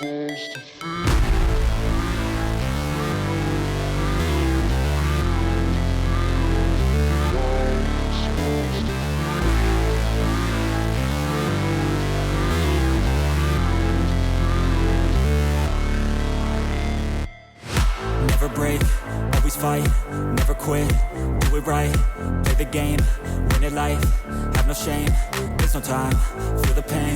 Never break, always fight, never quit, do it right, play the game, win it life, have no shame, there's no time, feel the pain,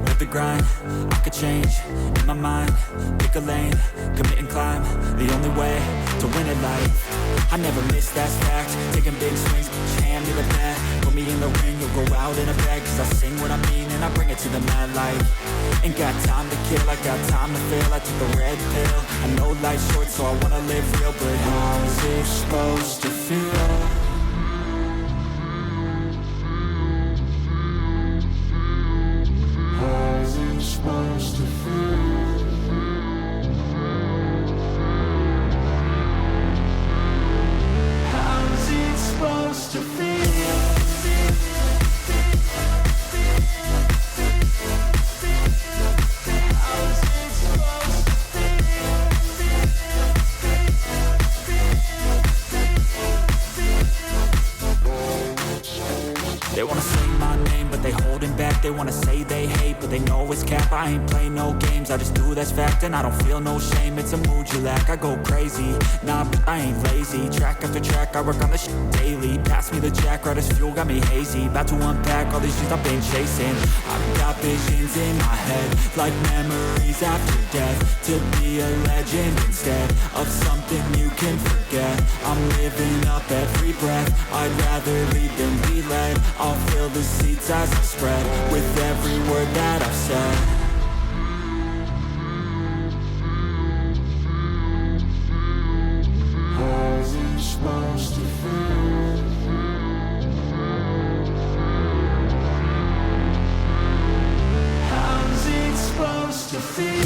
live the grind, I could change, in my mind, pick a lane, commit and climb, the only way to win it life, I never miss, that's fact, taking big swings, put your hand to the bat, put me in the ring, you'll go out in a bag, cause I sing what I mean and I bring it to the mad light, ain't got time to kill, I got time to feel, I took the red pill, I know life's short so I wanna live real, but how's it supposed to feel? How's it supposed to feel? How's it supposed to feel? They wanna say my name, but they holding back. They wanna say they hate, but they know it's cap. I ain't play no games, I just do that's fact. And I don't feel no shame, it's a mood you lack. I go crazy, nah, but I ain't lazy. Track after track, I work on this shit daily. Pass me the jack, right as fuel, got me hazy. About to unpack all these shit I've been chasing. I've got visions in my head, like memories after death. To be a legend instead of something you can forget. I'm living up every breath, I'd rather lead than be led. I'll fill the seats as I spread with every word that I've said. How's it supposed to feel? How's it supposed to feel?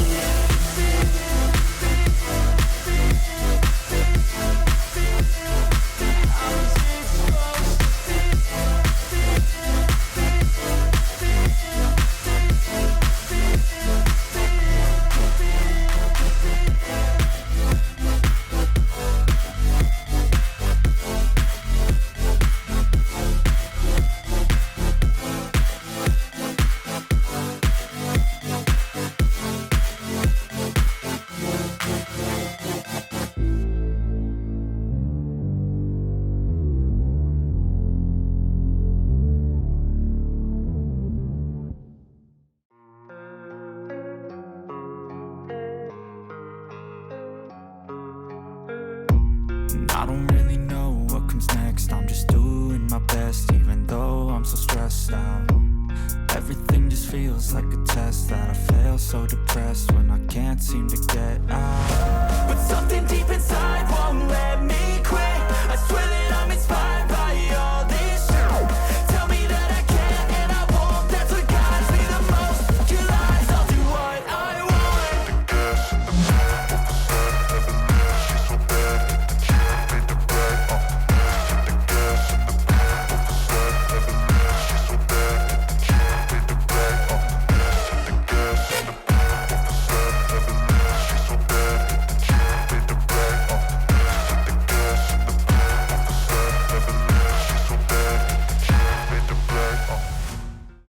I don't really know what comes next, I'm just doing my best, even though I'm so stressed out. Everything just feels like a test that I fail, so depressed when I can't seem to get out. But something deep inside won't let me